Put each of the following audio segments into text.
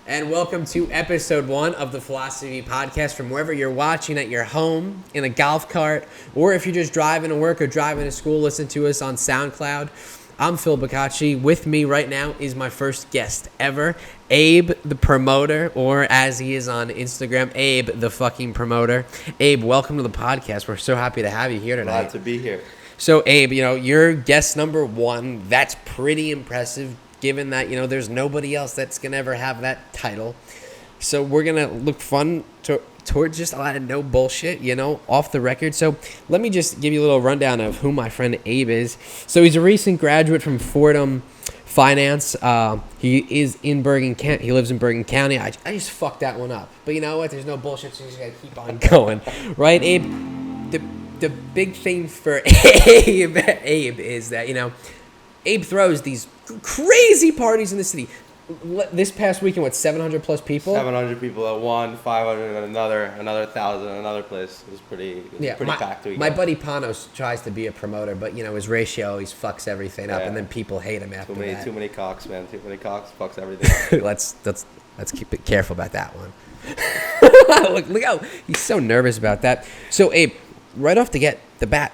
And welcome to episode 1 of the Philosophy Podcast from wherever you're watching, at your home, in a golf cart, or if you're just driving to work or driving to school, listen to us on SoundCloud. I'm Phil Bacacci. With me right now is my first guest ever, Abe the Promoter, or as he is on Instagram, Abe the fucking Promoter. Abe, welcome to the podcast. We're so happy to have you here tonight. Glad to be here. So, Abe, you're guest number 1. That's pretty impressive, given that, there's nobody else that's going to ever have that title. So we're going to look fun towards just a lot of no bullshit, off the record. So let me just give you a little rundown of who my friend Abe is. So he's a recent graduate from Fordham Finance. He is in Bergen County. He lives in Bergen County. I just fucked that one up. But you know what? There's no bullshit, so you just got to keep on going. Right, Abe? The big thing for Abe is that, Abe throws these crazy parties in the city. This past weekend, 700 plus people? 700 people at one, 500 at another 1,000 at another place. It was pretty packed weekend. My buddy Panos tries to be a promoter, but, his ratio always fucks everything up, and then people hate him after that. Too many cocks, man. Too many cocks fucks everything up. Let's keep it careful about that one. Look how he's so nervous about that. So, Abe, right off the bat,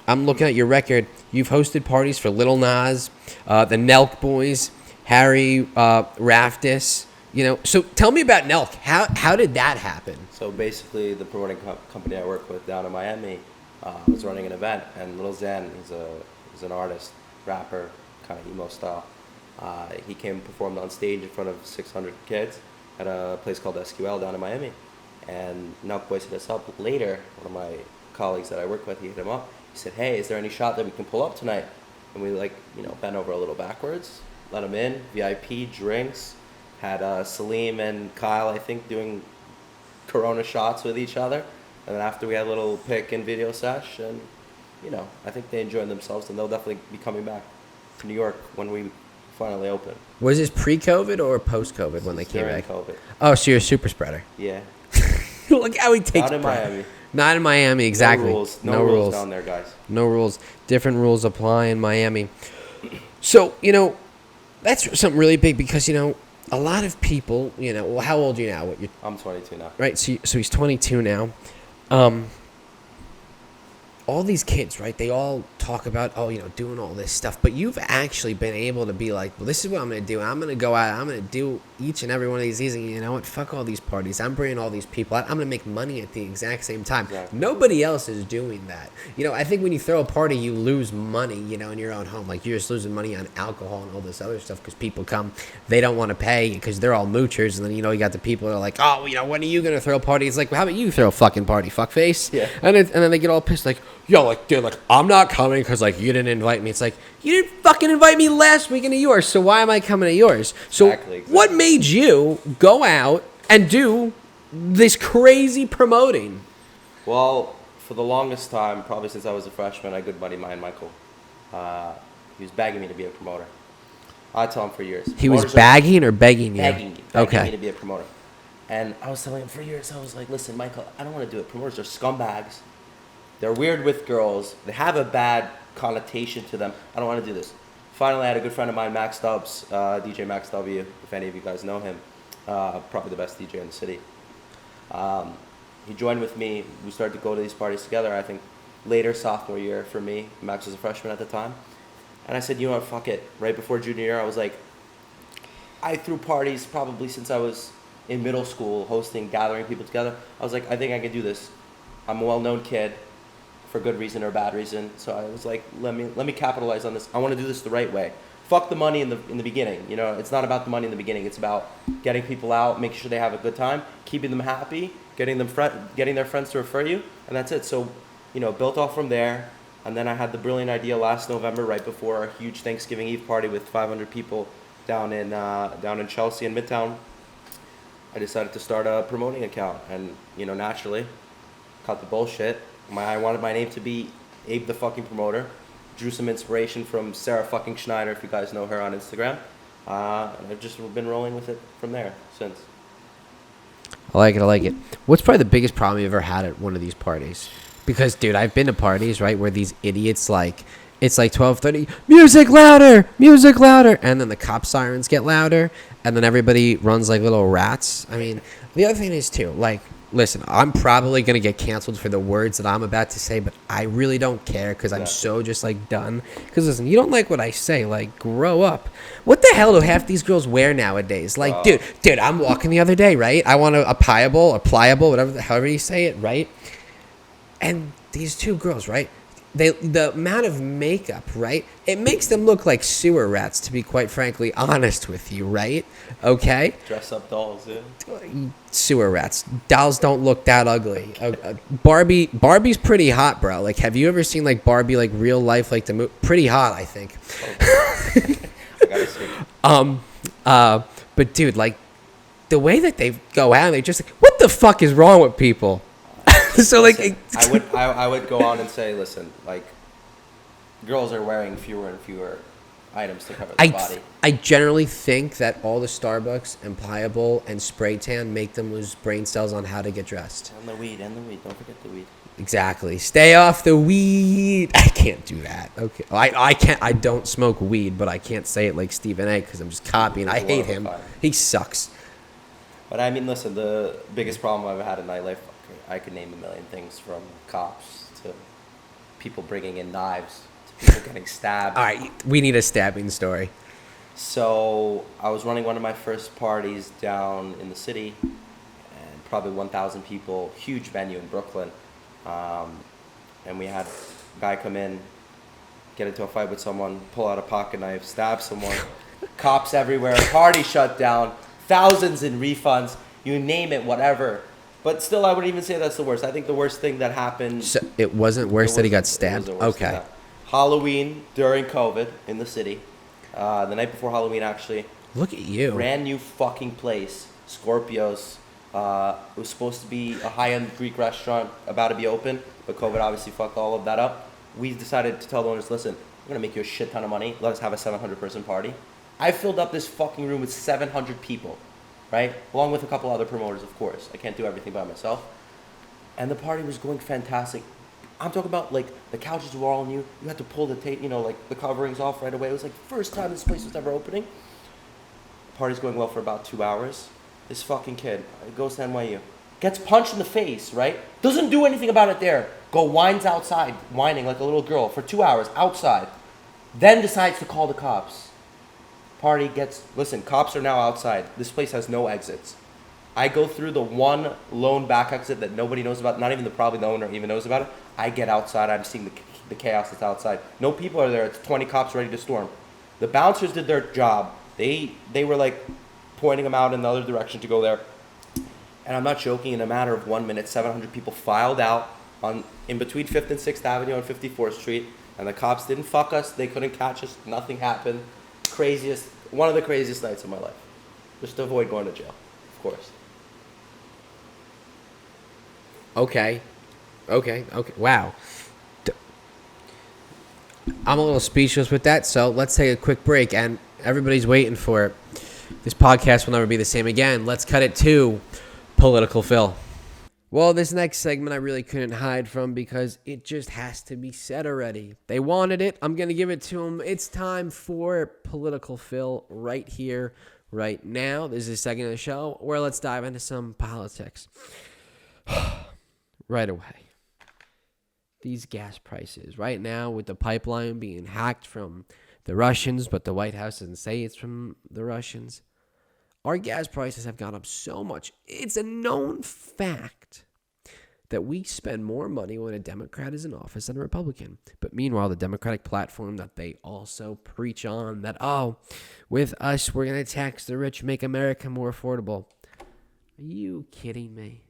I'm looking at your record. You've hosted parties for Lil Nas, the Nelk Boys, Harry Raftis. So tell me about Nelk. How did that happen? So basically, the promoting company I work with down in Miami was running an event, and Lil Xan, he's an artist, rapper, kind of emo style. He came and performed on stage in front of 600 kids at a place called SQL down in Miami. And Nelk Boys hit us up later. One of my colleagues that I work with, he hit him up. He said, "Hey, is there any shot that we can pull up tonight?" And we bent over a little backwards, let him in, VIP, drinks, had Salim and Kyle, I think, doing Corona shots with each other. And then after we had a little pic and video sesh, and, I think they enjoyed themselves, and they'll definitely be coming back to New York when we finally open. Was this pre-COVID or post-COVID when they came back? COVID. Oh, so you're a super spreader. Yeah. Look how he takes Not in Miami. Not in Miami, exactly. No rules down there, guys. No rules. Different rules apply in Miami. So, that's something really big because, a lot of people, how old are you now? I'm 22 now. Right, so he's 22 now. All these kids, right, they all talk about, doing all this stuff. But you've actually been able to be like, well, this is what I'm going to do. I'm going to go out. I'm going to do each and every one of these. And you know what? Fuck all these parties. I'm bringing all these people out. I'm going to make money at the exact same time. Exactly. Nobody else is doing that. I think when you throw a party, you lose money, in your own home. Like, you're just losing money on alcohol and all this other stuff because people come. They don't want to pay because they're all moochers. And then, you got the people that are like, oh, when are you going to throw a party? It's like, well, how about you throw a fucking party, fuckface? Yeah. And then they get all pissed like, yo, dude, I'm not coming because, you didn't invite me. It's like, you didn't fucking invite me last weekend to yours, so why am I coming to yours? So Exactly. What made you go out and do this crazy promoting? Well, for the longest time, probably since I was a freshman, a good buddy of mine, Michael, he was begging me to be a promoter. I tell him for years. He was bagging or begging you? Begging me Okay. to be a promoter. And I was telling him for years, I was like, listen, Michael, I don't want to do it. Promoters are scumbags. They're weird with girls. They have a bad connotation to them. I don't want to do this. Finally, I had a good friend of mine, Max Stubbs, DJ Max W, if any of you guys know him. Probably the best DJ in the city. He joined with me. We started to go to these parties together, I think, later sophomore year for me. Max was a freshman at the time. And I said, you know what, fuck it. Right before junior year, I was like, I threw parties probably since I was in middle school, hosting, gathering people together. I was like, I think I can do this. I'm a well-known kid. For good reason or bad reason. So I was like, let me capitalize on this. I want to do this the right way. Fuck the money in the beginning. It's not about the money in the beginning. It's about getting people out, making sure they have a good time, keeping them happy, getting their friends to refer you, and that's it. So, built off from there. And then I had the brilliant idea last November, right before our huge Thanksgiving Eve party with 500 people down in Chelsea and Midtown. I decided to start a promoting account, and naturally, cut the bullshit. I wanted my name to be Abe the fucking Promoter. Drew some inspiration from Sarah fucking Schneider, if you guys know her on Instagram. And I've just been rolling with it from there since. I like it. What's probably the biggest problem you ever had at one of these parties? Because, dude, I've been to parties, right, where these idiots, it's like 12:30, music louder, and then the cop sirens get louder, and then everybody runs like little rats. I mean, the other thing is too, like, listen, I'm probably gonna get canceled for the words that I'm about to say, but I really don't care because I'm so just like done. Because listen, you don't like what I say, like, grow up. What the hell do half these girls wear nowadays? Like, dude, I'm walking the other day, right? I want a pliable, whatever, however you say it, right? And these two girls, right? The amount of makeup, right? It makes them look like sewer rats, to be quite frankly honest with you, right? Okay? Dress up dolls, yeah. Sewer rats. Dolls don't look that ugly. Barbie's pretty hot, bro. Like, have you ever seen like Barbie, like real life, like the movie? Pretty hot, I think. I gotta see. But dude, like the way that they go out, they just like, what the fuck is wrong with people? So like, Listen, I would go on and say, listen, like, girls are wearing fewer and fewer items to cover their body. I generally think that all the Starbucks and Pliable and Spray Tan make them lose brain cells on how to get dressed. And the weed. Don't forget the weed. Exactly. Stay off the weed. I can't do that. Okay. I can't. I don't smoke weed, but I can't say it like Stephen A. because I'm just copying. I hate him. He sucks. But I mean, listen, the biggest problem I've had in nightlife, I could name a million things, from cops to people bringing in knives to people getting stabbed. All right, we need a stabbing story. So I was running one of my first parties down in the city, and probably 1,000 people, huge venue in Brooklyn. And we had a guy come in, get into a fight with someone, pull out a pocket knife, stab someone, cops everywhere, party shut down, thousands in refunds, you name it, whatever. But still, I wouldn't even say that's the worst. I think the worst thing that happened... So it wasn't worse that he got stabbed? Okay. Halloween during COVID in the city. The night before Halloween, actually. Look at you. Brand new fucking place. Scorpios. It was supposed to be a high-end Greek restaurant about to be open, but COVID obviously fucked all of that up. We decided to tell the owners, listen, we're going to make you a shit ton of money. Let us have a 700-person party. I filled up this fucking room with 700 people. Right? Along with a couple other promoters, of course. I can't do everything by myself. And the party was going fantastic. I'm talking about, like, the couches were all new. You had to pull the the coverings off right away. It was like the first time this place was ever opening. Party's going well for about 2 hours. This fucking kid goes to NYU. Gets punched in the face, right? Doesn't do anything about it there. Whines outside, whining like a little girl for 2 hours outside. Then decides to call the cops. Party gets... Listen, cops are now outside. This place has no exits. I go through the one lone back exit that nobody knows about. Not even probably the owner even knows about it. I get outside. I'm seeing the chaos that's outside. No people are there. It's 20 cops ready to storm. The bouncers did their job. They were like pointing them out in the other direction to go there. And I'm not joking. In a matter of 1 minute, 700 people filed out in between 5th and 6th Avenue and 54th Street. And the cops didn't fuck us. They couldn't catch us. Nothing happened. One of the craziest nights of my life. Just to avoid going to jail, of course. Okay. Wow. I'm a little speechless with that, so let's take a quick break, and everybody's waiting for it. This podcast will never be the same again. Let's cut it to Political Phil. Well, this next segment I really couldn't hide from because it just has to be said already. They wanted it. I'm going to give it to them. It's time for Political Phil right here, right now. This is a segment of the show where let's dive into some politics. Right away. These gas prices. Right now, with the pipeline being hacked from the Russians, but the White House doesn't say it's from the Russians. Our gas prices have gone up so much. It's a known fact that we spend more money when a Democrat is in office than a Republican. But meanwhile, the Democratic platform that they also preach on, that, with us, we're going to tax the rich, make America more affordable. Are you kidding me?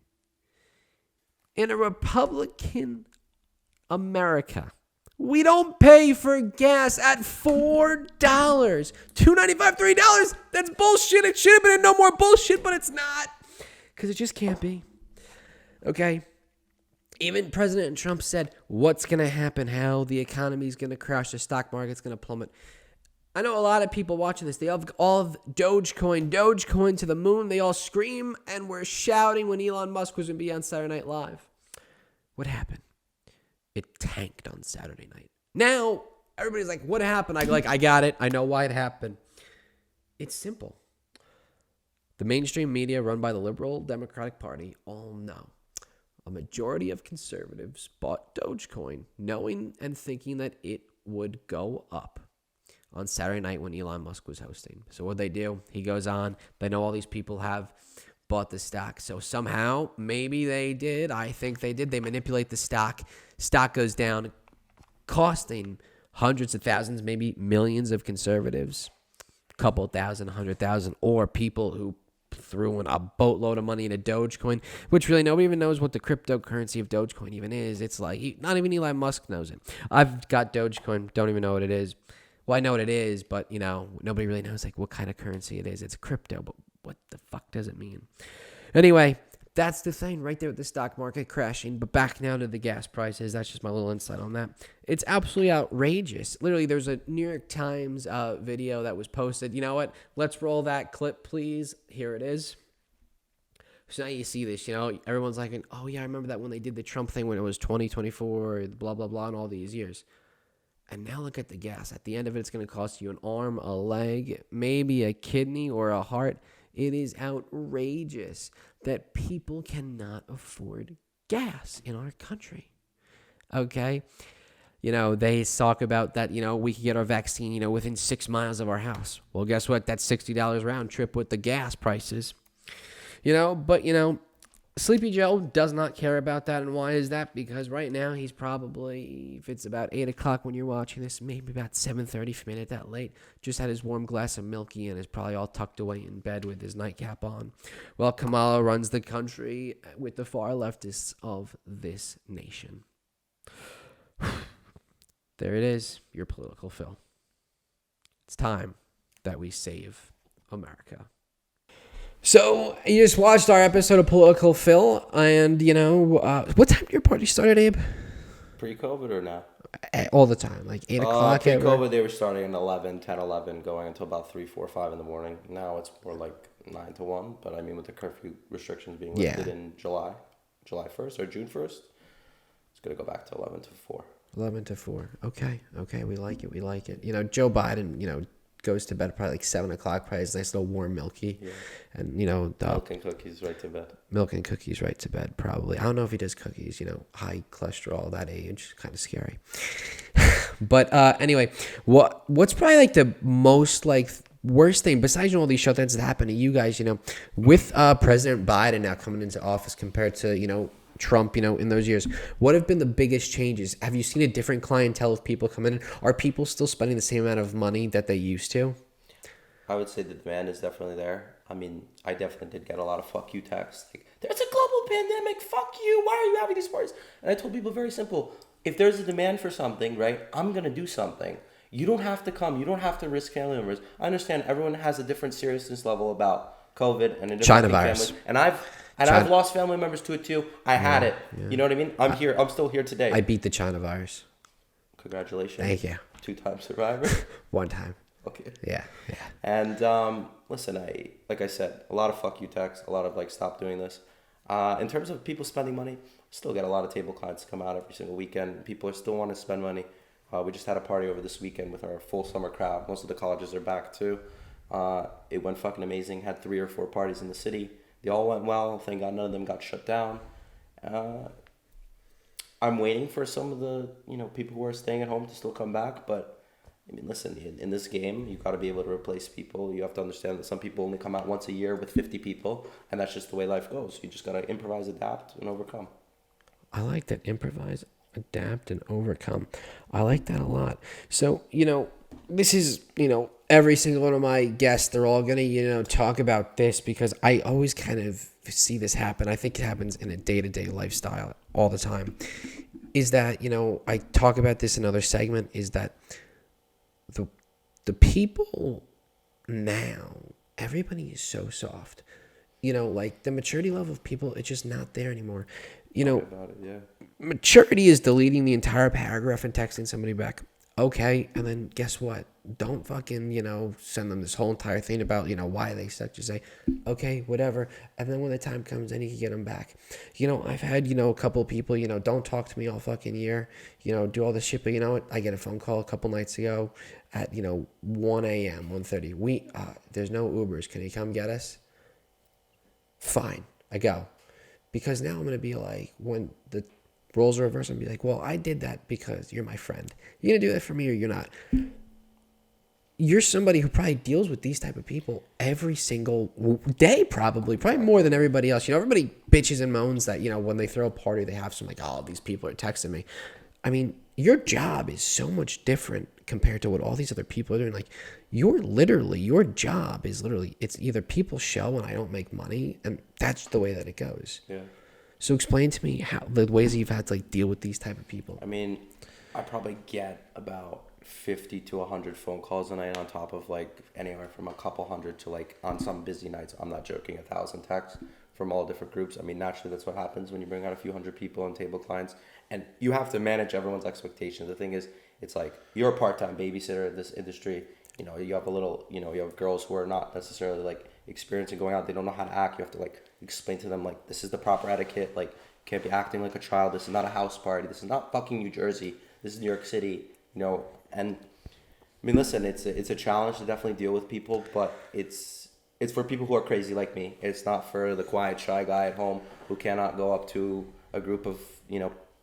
In a Republican America, we don't pay for gas at $4. $2.95, $3. That's bullshit. It should have been no more bullshit, but it's not. Because it just can't be. Okay? Even President Trump said what's going to happen, how the economy is going to crash, the stock market's going to plummet. I know a lot of people watching this, they all have Dogecoin to the moon. They all scream and were shouting when Elon Musk was going to be on Saturday Night Live. What happened? It tanked on Saturday night. Now, Everybody's like, what happened? I got it. I know why it happened. It's simple. The mainstream media run by the Liberal Democratic Party all know a majority of conservatives bought Dogecoin knowing and thinking that it would go up on Saturday night when Elon Musk was hosting. So what they do, he goes on. They know all these people have bought the stock. So somehow, maybe they did. I think they did. They manipulate the stock. Stock goes down, costing hundreds of thousands, maybe millions of conservatives, a couple thousand, 100,000, or people who threw in a boatload of money into Dogecoin, which really nobody even knows what the cryptocurrency of Dogecoin even is. It's like, not even Elon Musk knows it. I've got Dogecoin, don't even know what it is. Well, I know what it is, but, nobody really knows, like, what kind of currency it is. It's crypto, but what the fuck does it mean? Anyway, that's the thing right there with the stock market crashing. But back now to the gas prices. That's just my little insight on that. It's absolutely outrageous. Literally, there's a New York Times video that was posted. You know what? Let's roll that clip, please. Here it is. So now you see this, everyone's like, oh, yeah, I remember that when they did the Trump thing when it was 2024, blah, blah, blah, and all these years. And now look at the gas. At the end of it, it's going to cost you an arm, a leg, maybe a kidney or a heart. It is outrageous that people cannot afford gas in our country. Okay? They talk about that, we can get our vaccine, within 6 miles of our house. Well, guess what? That's $60 round trip with the gas prices. But, Sleepy Joe does not care about that. And why is that? Because right now he's probably, if it's about 8 o'clock when you're watching this, maybe about 7:30 if you made it that late, just had his warm glass of milky and is probably all tucked away in bed with his nightcap on. Well, Kamala runs the country with the far leftists of this nation. There it is, your political Phil. It's time that we save America. So, you just watched our episode of Political Phil, and, what time did your party start, Abe? Pre-COVID or now? All the time, like 8 o'clock. Pre-COVID, they were starting at 10, 11, going until about 3, 4, 5 in the morning. Now it's more like 9 to 1, but I mean with the curfew restrictions being lifted in July 1st or June 1st, it's going to go back to 11 to 4. 11 to 4. Okay, we like it. Joe Biden, goes to bed probably like 7 o'clock, probably his nice little warm milky. Yeah. And, milk and cookies right to bed. Milk and cookies right to bed, probably. I don't know if he does cookies, high cholesterol, that age, kind of scary. But anyway, what's probably like the most like worst thing, besides all these shutdowns that happen to you guys, with President Biden now coming into office compared to, Trump, in those years, what have been the biggest changes? Have you seen a different clientele of people coming in? Are people still spending the same amount of money that they used to? I would say the demand is definitely there. I mean, I definitely did get a lot of fuck you texts. Like, there's a global pandemic. Fuck you. Why are you having these parties? And I told people very simple. If there's a demand for something, right, I'm going to do something. You don't have to come. You don't have to risk family members. I understand everyone has a different seriousness level about COVID and a different China virus. I've lost family members to it too. I had it. Yeah. You know what I mean? I'm here. I'm still here today. I beat the China virus. Congratulations. Thank you. 2-time survivor. 1 time. Okay. Yeah. And listen, like I said, a lot of fuck you texts, a lot of like stop doing this. In terms of people spending money, still get a lot of table clients come out every single weekend. People still want to spend money. We just had a party over this weekend with our full summer crowd. Most of the colleges are back too. It went fucking amazing. Had 3 or 4 parties in the city. They all went well. Thank God none of them got shut down. I'm waiting for some of the people who are staying at home to still come back. But I mean, listen, in this game, you got to be able to replace people. You have to understand that some people only come out once a year with 50 people, and that's just the way life goes. You just got to improvise, adapt, and overcome. I like that. Improvise, adapt, and overcome. I like that a lot. So, this is, every single one of my guests, they're all going to, talk about this because I always kind of see this happen. I think it happens in a day-to-day lifestyle all the time. Is that, I talk about this in another segment, is that the people now, everybody is so soft. Like the maturity level of people, it's just not there anymore. Maturity is deleting the entire paragraph and texting somebody back. Okay, and then guess what? Don't fucking, send them this whole entire thing about, why they suck. Just say, okay, whatever. And then when the time comes, then you can get them back. I've had, a couple of people, don't talk to me all fucking year, do all this shit. But you know what? I get a phone call a couple nights ago at, 1 a.m., 1:30. There's no Ubers. Can you come get us? Fine. I go. Because now I'm going to be like, when the roles are reversed, I'm going to be like, well, I did that because you're my friend. You're going to do that for me or you're not. You're somebody who probably deals with these type of people every single day, probably more than everybody else. Everybody bitches and moans that, when they throw a party, they have some like, oh, these people are texting me. I mean, your job is so much different compared to what all these other people are doing. Like, your job is literally, it's either people show and I don't make money, and that's the way that it goes. Yeah. So explain to me how the ways that you've had to like deal with these type of people. I mean, I probably get about 50 to 100 phone calls a night, on top of like anywhere from a couple hundred to, like, on some busy nights, I'm not joking, 1,000 texts from all different groups. I mean, naturally that's what happens when you bring out a few hundred people on table clients, and you have to manage everyone's expectations. The thing is, it's like, you're a part-time babysitter in this industry. You have you have girls who are not necessarily like experienced in going out. They don't know how to act. You have to like explain to them, like, this is the proper etiquette. Like, you can't be acting like a child. This is not a house party. This is not fucking New Jersey. This is New York City. And I mean, listen, it's a challenge to definitely deal with people, but it's for people who are crazy like me. It's not for the quiet, shy guy at home who cannot go up to a group of,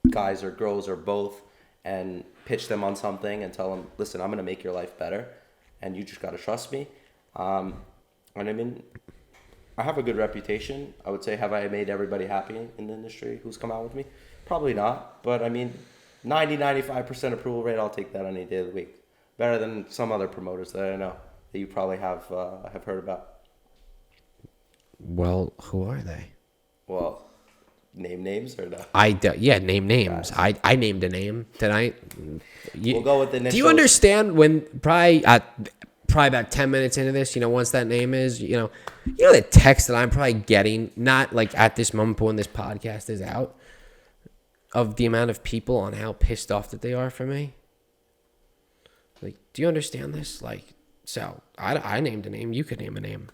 guys or girls or both and pitch them on something and tell them, listen, I'm going to make your life better, and you just got to trust me. And I mean, I have a good reputation. I would say, have I made everybody happy in the industry who's come out with me? Probably not. But I mean, 95% approval rate, I'll take that any day of the week. Better than some other promoters that I know that you probably have heard about. Well, who are they? Well, name names or no? Name names. Guys. I named a name tonight. We'll go with the initials. Do you understand when probably about 10 minutes into this, once that name is, the text that I'm probably getting, not like at this moment, but when this podcast is out, of the amount of people on how pissed off that they are for me. Like, do you understand this? Like, so I named a name. You could name a name.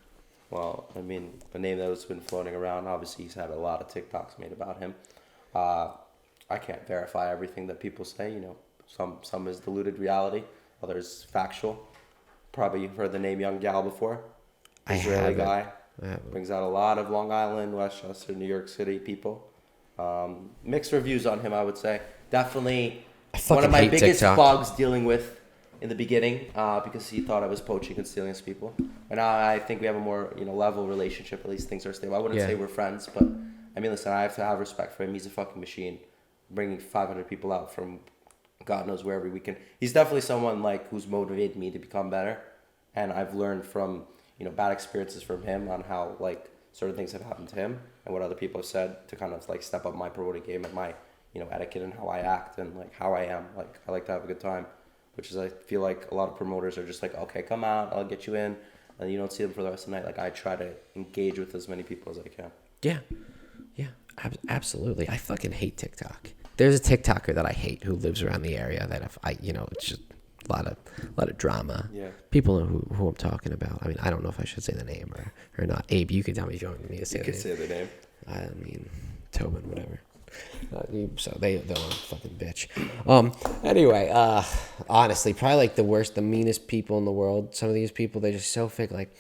Well, I mean, a name that has been floating around. Obviously, he's had a lot of TikToks made about him. I can't verify everything that people say. Some is diluted reality, others factual. Probably you've heard the name Young Gal before. Israeli guy. Brings out a lot of Long Island, Westchester, New York City people. Mixed reviews on him, I would say. Definitely one of my biggest bugs dealing with in the beginning, because he thought I was poaching and stealing his people. And now I think we have a more level relationship. At least things are stable. I wouldn't say we're friends, but I mean, listen, I have to have respect for him. He's a fucking machine, bringing 500 people out from God knows where every weekend. He's definitely someone like who's motivated me to become better, and I've learned from bad experiences from him on how like certain things have happened to him and what other people have said to kind of like step up my promoting game and my etiquette and how I act and like how I am. Like, I like to have a good time, which is, I feel like a lot of promoters are just like, okay, come out, I'll get you in, and you don't see them for the rest of the night. Like, I try to engage with as many people as I can. Yeah, absolutely. I fucking hate TikTok. There's a TikToker that I hate who lives around the area that if it's just a lot of drama. Yeah. People know who I'm talking about. I mean, I don't know if I should say the name or not. Abe, you can tell me if you want me to say the name. You can say the name. I mean, Tobin, whatever. So they're a fucking bitch. Anyway, honestly, probably like the meanest people in the world. Some of these people, they're just so fake. Like,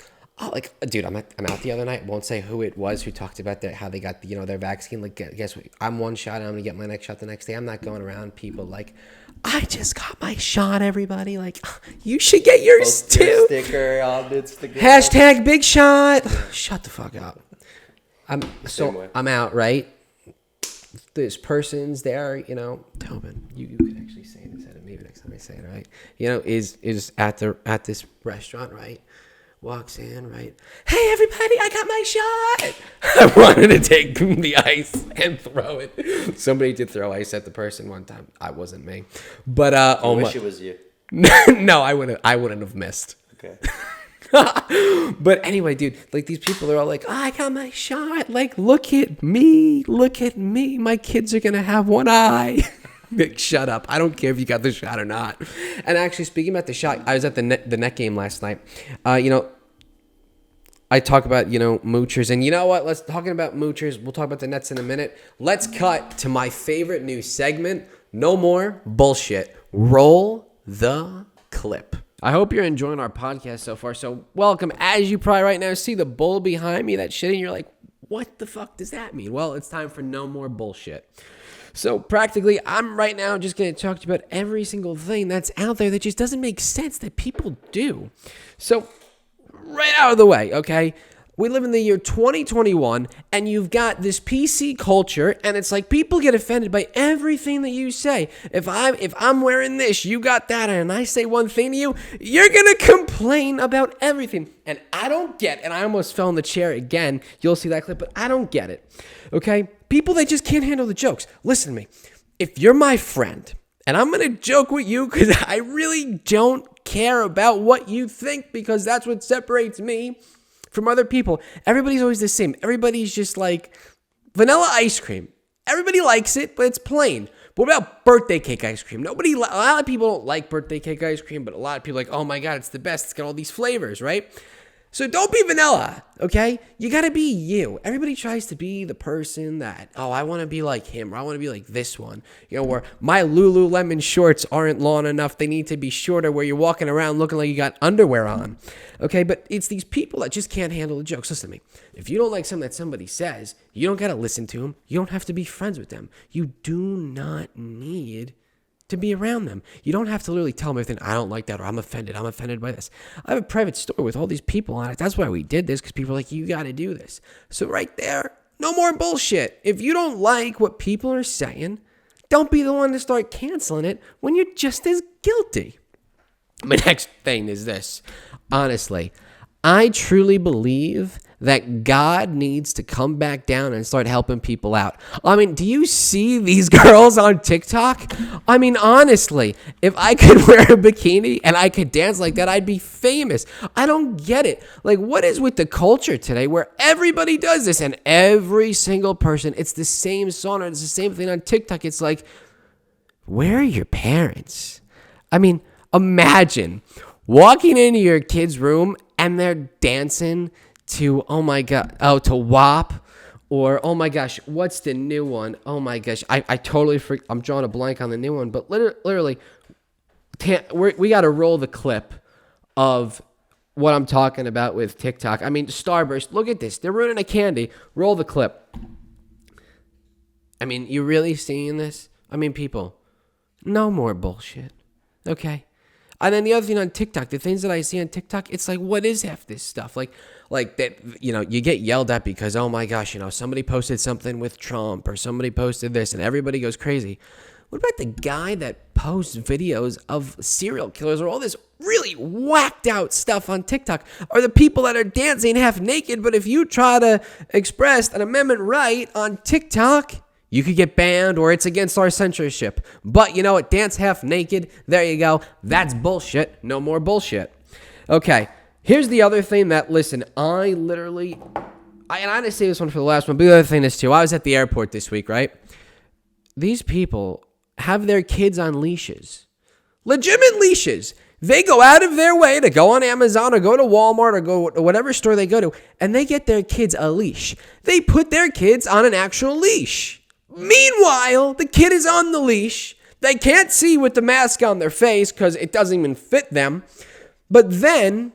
dude, I'm out the other night. Won't say who it was who talked about how they got their vaccine. Like, guess what? I'm one shot. And I'm gonna get my next shot the next day. I'm not going around people like, I just got my shot. Everybody, like, you should get yours too. Your sticker on Instagram. Hashtag big shot. Shut the fuck up. I'm out, right? This person's there, Tobin, you could actually say this, maybe next time I say it, right? Is at this restaurant, right? Walks in, right? Hey, everybody, I got my shot. I wanted to take the ice and throw it. Somebody did throw ice at the person one time. I wasn't me, but I wish it was you. No, I wouldn't have missed. Okay. But anyway, dude, like, these people are all like, I got my shot. Like, look at me. My kids are going to have one eye. Nick, shut up. I don't care if you got the shot or not. And actually, speaking about the shot, I was at the net game last night. I talk about, moochers. And you know what? Let's talking about moochers. We'll talk about the Nets in a minute. Let's cut to my favorite new segment. No more bullshit. Roll the clip. I hope you're enjoying our podcast so far. So welcome. As you probably right now see the bull behind me, that shit, and you're like, what the fuck does that mean? Well, it's time for no more bullshit. So practically, I'm right now just going to talk to you about every single thing that's out there that just doesn't make sense that people do. So right out of the way, okay? We live in the year 2021, and you've got this PC culture, and it's like people get offended by everything that you say. If I'm wearing this, you got that, and I say one thing to you, you're gonna complain about everything. And I don't get it. And I almost fell in the chair again. You'll see that clip, but I don't get it. Okay? People that just can't handle the jokes. Listen to me. If you're my friend, and I'm gonna joke with you because I really don't care about what you think, because that's what separates me from other people. Everybody's always the same. Everybody's just like vanilla ice cream. Everybody likes it, but it's plain. But what about birthday cake ice cream? A lot of people don't like birthday cake ice cream, but a lot of people are like, oh my God, it's the best. It's got all these flavors, right? So don't be vanilla, okay? You gotta be you. Everybody tries to be the person that, I want to be like him, or I want to be like this one. Where my Lululemon shorts aren't long enough. They need to be shorter, where you're walking around looking like you got underwear on. Okay, but it's these people that just can't handle the jokes. Listen to me. If you don't like something that somebody says, you don't gotta listen to them. You don't have to be friends with them. You do not need to be around them. You don't have to literally tell them everything. I don't like that, or I'm offended by this. I have a private store with all these people on it. That's why we did this, because people are like, you got to do this. So right there, no more bullshit. If you don't like what people are saying, don't be the one to start canceling it when you're just as guilty. My next thing is this. Honestly, I truly believe that God needs to come back down and start helping people out. I mean, do you see these girls on TikTok? I mean, honestly, if I could wear a bikini and I could dance like that, I'd be famous. I don't get it. Like, what is with the culture today where everybody does this, and every single person, it's the same song, or it's the same thing on TikTok. It's like, where are your parents? I mean, imagine walking into your kid's room and they're dancing to, to WAP, or, oh my gosh, what's the new one? Oh my gosh, I totally forget. I'm drawing a blank on the new one, but literally, we got to roll the clip of what I'm talking about with TikTok. I mean, Starburst, look at this. They're ruining a candy. Roll the clip. I mean, you really seeing this? I mean, people, no more bullshit, okay? And then the other thing on TikTok, the things that I see on TikTok, it's like, what is half this stuff? Like that, you get yelled at because, oh my gosh, somebody posted something with Trump, or somebody posted this, and everybody goes crazy. What about the guy that posts videos of serial killers, or all this really whacked out stuff on TikTok? Or the people that are dancing half naked, but if you try to express an amendment right on TikTok, you could get banned, or it's against our censorship. But you know what? Dance half naked. There you go. That's bullshit. No more bullshit. Okay. Here's the other thing that, listen, I didn't say this one for the last one, but the other thing is too. I was at the airport this week, right? These people have their kids on leashes. Legitimate leashes. They go out of their way to go on Amazon, or go to Walmart, or go to whatever store they go to, and they get their kids a leash. They put their kids on an actual leash. Meanwhile, the kid is on the leash. They can't see with the mask on their face because it doesn't even fit them. But then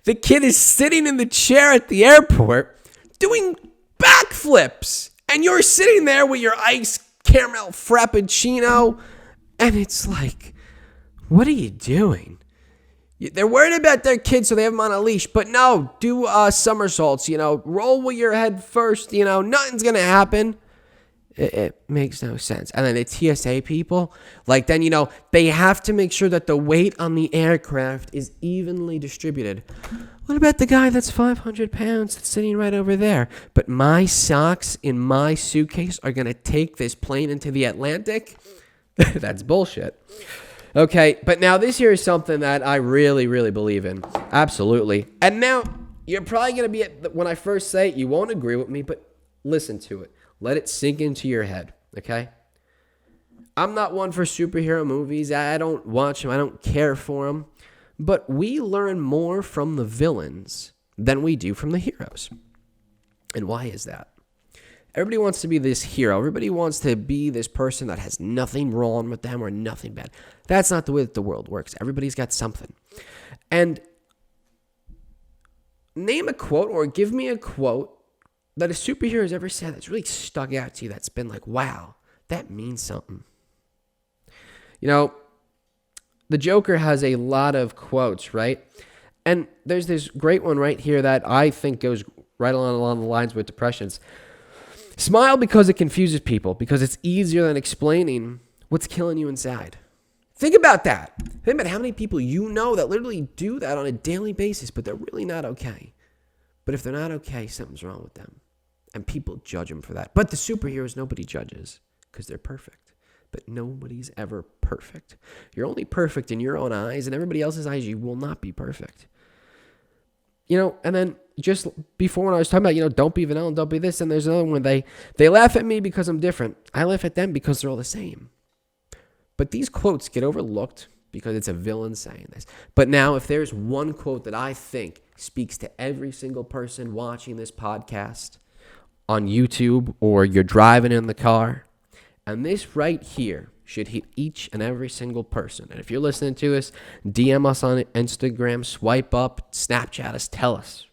the kid is sitting in the chair at the airport doing backflips. And you're sitting there with your iced caramel frappuccino. And it's like, what are you doing? They're worried about their kids, so they have them on a leash. But no, do somersaults, roll with your head first, nothing's going to happen. It makes no sense. And then the TSA people, then, they have to make sure that the weight on the aircraft is evenly distributed. What about the guy that's 500 pounds that's sitting right over there? But my socks in my suitcase are going to take this plane into the Atlantic? That's bullshit. Okay, but now this here is something that I really, really believe in. Absolutely. And now, you're probably going to be, when I first say it, you won't agree with me, but listen to it. Let it sink into your head, okay? I'm not one for superhero movies. I don't watch them. I don't care for them. But we learn more from the villains than we do from the heroes. And why is that? Everybody wants to be this hero. Everybody wants to be this person that has nothing wrong with them or nothing bad. That's not the way that the world works. Everybody's got something. And name a quote or give me a quote that a superhero has ever said that's really stuck out to you, that's been like, wow, that means something. You know, the Joker has a lot of quotes, right? And there's this great one right here that I think goes right along the lines with depressions. Smile because it confuses people, because it's easier than explaining what's killing you inside. Think about that. Think about how many people you know that literally do that on a daily basis, but they're really not okay. But if they're not okay, something's wrong with them. And people judge them for that. But the superheroes, nobody judges because they're perfect. But nobody's ever perfect. You're only perfect in your own eyes, and everybody else's eyes, you will not be perfect. You know, and then just before when I was talking about, you know, don't be vanilla, don't be this, and there's another one, they laugh at me because I'm different. I laugh at them because they're all the same. But these quotes get overlooked because it's a villain saying this. But now, if there's one quote that I think speaks to every single person watching this podcast on YouTube or you're driving in the car, and this right here should hit each and every single person. And if you're listening to us, DM us on Instagram, swipe up, Snapchat us, tell us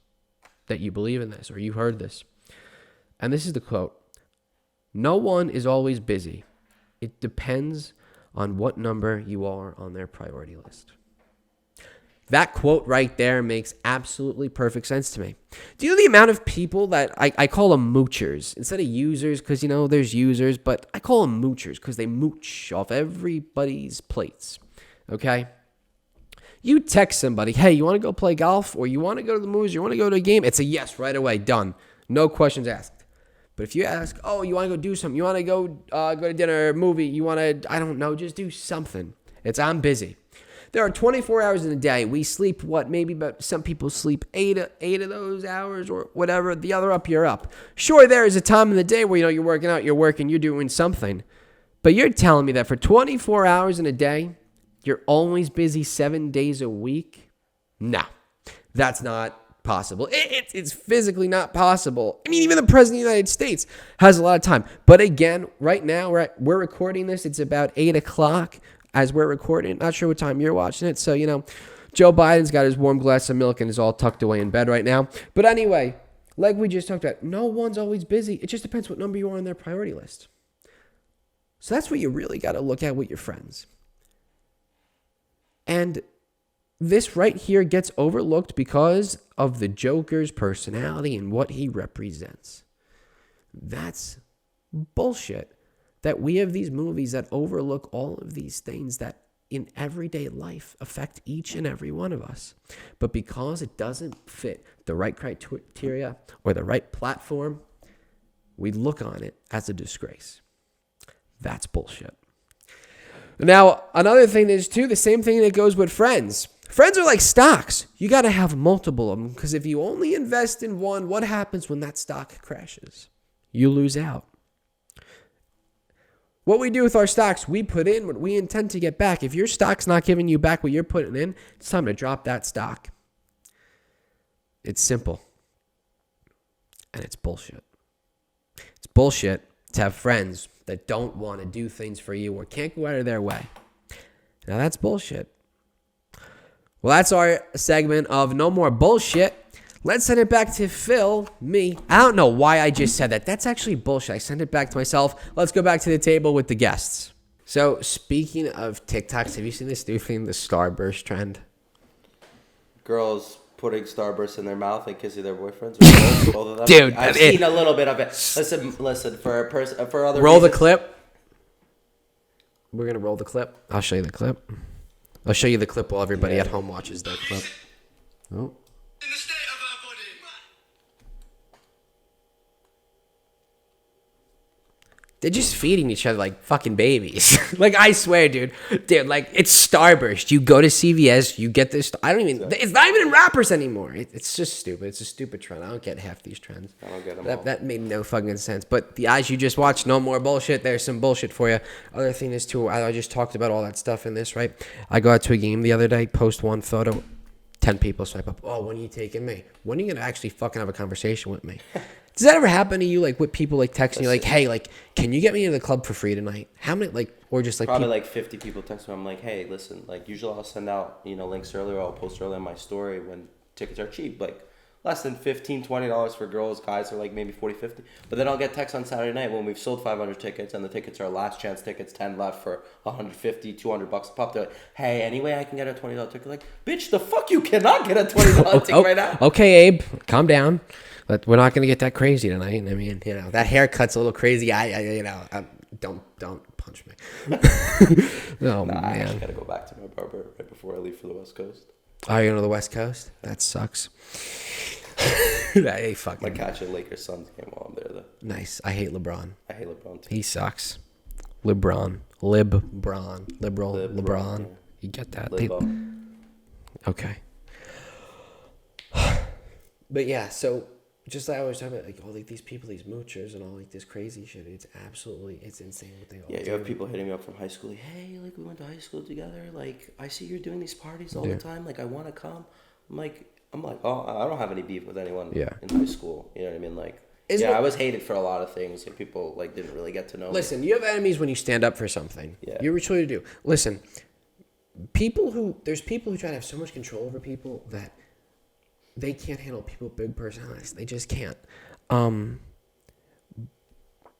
that you believe in this or you heard this. And this is the quote. No one is always busy. It depends on what number you are on their priority list. That quote right there makes absolutely perfect sense to me. Do you know the amount of people that I call them moochers instead of users? Because, you know, there's users, but I call them moochers because they mooch off everybody's plates. Okay? You text somebody, hey, you want to go play golf? Or you want to go to the movies? You want to go to a game? It's a yes right away. Done. No questions asked. But if you ask, oh, you want to go do something? You want to go to dinner, movie? You want to, I don't know, just do something. It's I'm busy. There are 24 hours in a day. We sleep, maybe, but some people sleep eight of those hours or whatever. The other up, you're up. Sure, there is a time in the day where, you know, you're working out, you're working, you're doing something. But you're telling me that for 24 hours in a day, you're always busy 7 days a week? No, that's not possible. It's physically not possible. I mean, even the President of the United States has a lot of time. But again, right now, we're recording this. It's about 8 o'clock. As we're recording, not sure what time you're watching it. So, you know, Joe Biden's got his warm glass of milk and is all tucked away in bed right now. But anyway, like we just talked about, no one's always busy. It just depends what number you are on their priority list. So that's what you really got to look at with your friends. And this right here gets overlooked because of the Joker's personality and what he represents. That's bullshit. That we have these movies that overlook all of these things that in everyday life affect each and every one of us. But because it doesn't fit the right criteria or the right platform, we look on it as a disgrace. That's bullshit. Now, another thing is, too, the same thing that goes with friends. Friends are like stocks. You got to have multiple of them because if you only invest in one, what happens when that stock crashes? You lose out. What we do with our stocks, we put in what we intend to get back. If your stock's not giving you back what you're putting in, it's time to drop that stock. It's simple. And it's bullshit. It's bullshit to have friends that don't want to do things for you or can't go out of their way. Now that's bullshit. Well, that's our segment of No More Bullshit. Let's send it back to Phil, me. I don't know why I just said that. That's actually bullshit. I sent it back to myself. Let's go back to the table with the guests. So, speaking of TikToks, have you seen this new thing, the Starburst trend? Girls putting Starburst in their mouth and kissing their boyfriends. Or both of them. Dude, I've seen a little bit of it. Listen. For other roll reasons. The clip. We're gonna roll the clip. I'll show you the clip. I'll show you the clip while everybody at home watches that clip. Oh. In the state of our body. They're just feeding each other like fucking babies. Like, I swear, dude, like, it's Starburst. You go to CVS, you get this. I don't even. It's not even in wrappers anymore. It's just stupid. It's a stupid trend. I don't get half these trends. I don't get them all. That made no fucking sense. But the eyes you just watched, no more bullshit. There's some bullshit for you. Other thing is too. I just talked about all that stuff in this, right? I go out to a game the other day, post one photo, 10 people swipe up. Oh, when are you taking me? When are you gonna actually fucking have a conversation with me? Does that ever happen to you, like, with people, like, texting you, like, hey, like, can you get me into the club for free tonight? How many, like, or just, like, Probably like 50 people text me. I'm like, hey, listen, like, usually I'll send out, links earlier. I'll post early on my story when tickets are cheap, like less than $15, $20 for girls. Guys are like maybe 40, 50. But then I'll get texts on Saturday night when we've sold 500 tickets and the tickets are last chance tickets, 10 left for 150, $200 a pop. They're like, hey, anyway, I can get a $20 ticket. Like, bitch, the fuck you cannot get a $20 ticket right now. Okay, Abe, calm down. But we're not gonna get that crazy tonight. I mean, that haircut's a little crazy. Don't punch me. Oh, I man. actually gotta go back to my barber right before I leave for the West Coast. Oh, you're going to the West Coast? That sucks. Hey, fucking. Might catch a Lakers Suns game while I'm there though. Nice. I hate LeBron. I hate LeBron too. He sucks. Liberal. LeBron, LeBron. yeah. You get that? Libbo. Okay. But yeah, so just like I was talking about, like, all like these people, these moochers, and all like this crazy shit. It's insane what they all Yeah, do. you have people hitting me up from high school. Like, hey, like, we went to high school together. Like, I see you're doing these parties all the time. Like, I want to come. I'm like, oh, I don't have any beef with anyone in high school. You know what I mean? Like, I was hated for a lot of things. Like, people, like, didn't really get to know me. Listen, you have enemies when you stand up for something. Yeah. You truly do. Listen, there's people who try to have so much control over people that they can't handle people with big personalities. They just can't.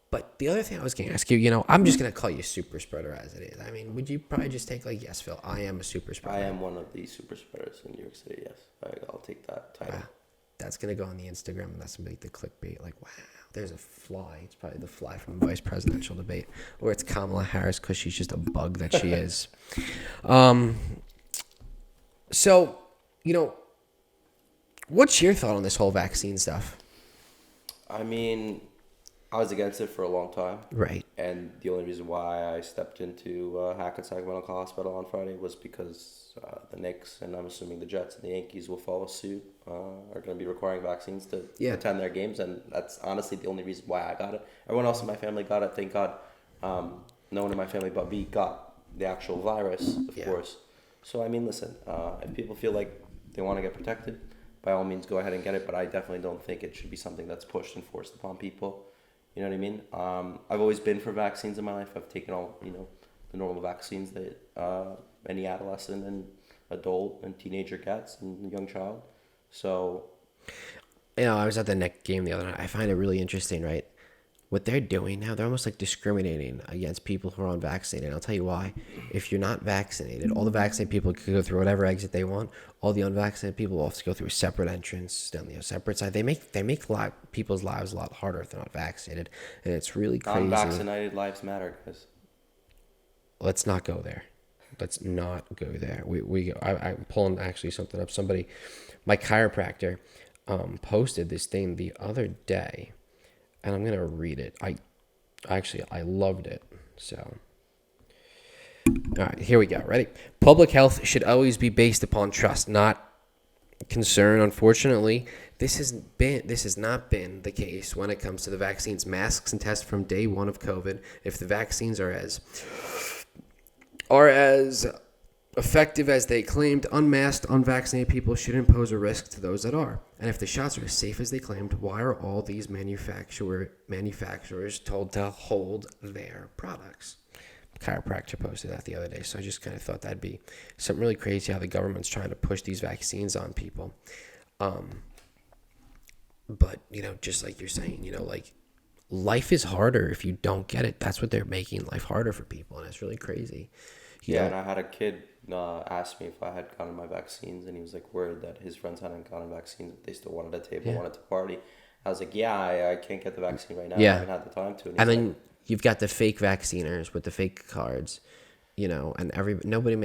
But the other thing I was going to ask you, I'm just going to call you super spreader as it is. I mean, would you probably just take, like, yes, Phil, I am a super spreader. I am one of the super spreaders in New York City, yes. I'll take that title. Wow. That's going to go on the Instagram, and that's going to be the clickbait. Like, wow, there's a fly. It's probably the fly from the vice presidential debate. Or it's Kamala Harris because she's just a bug that she is. So, what's your thought on this whole vaccine stuff? I mean, I was against it for a long time. Right. And the only reason why I stepped into Hackensack Medical Hospital on Friday was because the Knicks, and I'm assuming the Jets and the Yankees will follow suit, are going to be requiring vaccines to attend their games. And that's honestly the only reason why I got it. Everyone else in my family got it, thank God. No one in my family but me got the actual virus, of course. So, I mean, listen, if people feel like they want to get protected, by all means, go ahead and get it. But I definitely don't think it should be something that's pushed and forced upon people. You know what I mean? I've always been for vaccines in my life. I've taken all, the normal vaccines that any adolescent and adult and teenager gets and young child. So, I was at the Knicks game the other night. I find it really interesting, right? What they're doing now, they're almost like discriminating against people who are unvaccinated. I'll tell you why. If you're not vaccinated, all the vaccinated people can go through whatever exit they want. All the unvaccinated people will have to go through a separate entrance down the separate side. They make people's lives a lot harder if they're not vaccinated, and it's really crazy. Unvaccinated lives matter, guys. Let's not go there. Let's not go there. I'm pulling actually something up. Somebody, my chiropractor, posted this thing the other day. And I'm going to read it. I loved it. So, all right, here we go. Ready? Public health should always be based upon trust, not concern. Unfortunately, this has not been the case when it comes to the vaccines, masks, and tests from day one of COVID. If the vaccines are as effective as they claimed, unmasked, unvaccinated people shouldn't pose a risk to those that are. And if the shots are as safe as they claimed, why are all these manufacturers told to hold their products? Chiropractor posted that the other day, so I just kind of thought that'd be something really crazy how the government's trying to push these vaccines on people. But, just like you're saying, like, life is harder if you don't get it. That's what they're making life harder for people, and it's really crazy. And I had a kid ask me if I had gotten my vaccines, and he was like worried that his friends hadn't gotten vaccines, but they still wanted a table, wanted to party. I was like, I can't get the vaccine right now. I haven't had the time to. And then you've got the fake vacciners with the fake cards, and nobody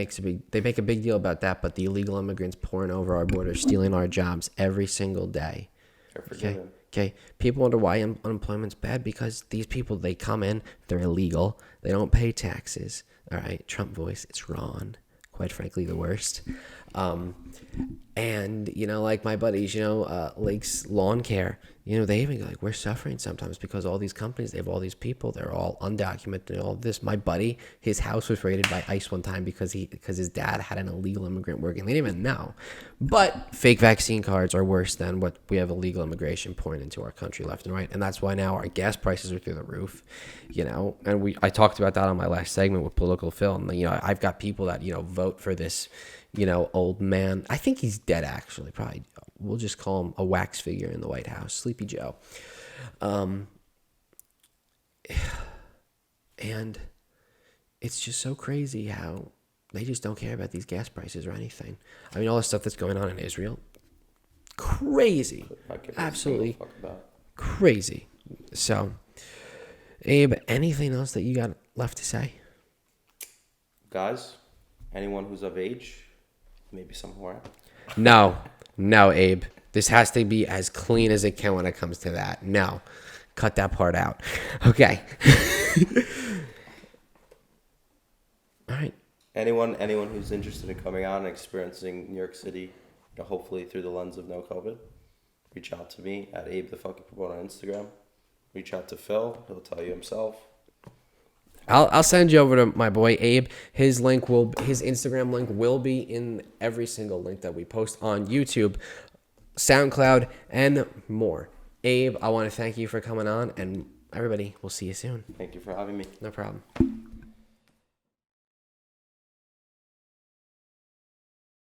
they make a big deal about that, but the illegal immigrants pouring over our borders, stealing our jobs every single day. They're forgiven. Okay, people wonder why unemployment's bad because these people, they come in, they're illegal, they don't pay taxes. All right, Trump voice, it's Ron, quite frankly, the worst. And like my buddies, Lake's Lawn Care, they even go like, we're suffering sometimes because all these companies, they have all these people, they're all undocumented and all this. My buddy, his house was raided by ICE one time because his dad had an illegal immigrant working. They didn't even know. But fake vaccine cards are worse than what we have illegal immigration pouring into our country left and right. And that's why now our gas prices are through the roof, and I talked about that on my last segment with Political Phil. And, I've got people that, vote for this, old man. I think he's dead, actually. Probably, we'll just call him a wax figure in the White House, Sleepy Joe. And it's just so crazy how they just don't care about these gas prices or anything. I mean, all the stuff that's going on in Israel, crazy, absolutely crazy. So, Abe, anything else that you got left to say? Guys, anyone who's of age, maybe somewhere. No, Abe. This has to be as clean as it can when it comes to that. No, cut that part out. Okay. All right. Anyone who's interested in coming out and experiencing New York City, hopefully through the lens of no COVID, reach out to me at Abe the Fucking Promoter on Instagram. Reach out to Phil. He'll tell you himself. I'll send you over to my boy Abe. His Instagram link will be in every single link that we post on YouTube, SoundCloud, and more. Abe, I want to thank you for coming on, and everybody, we'll see you soon. Thank you for having me. No problem.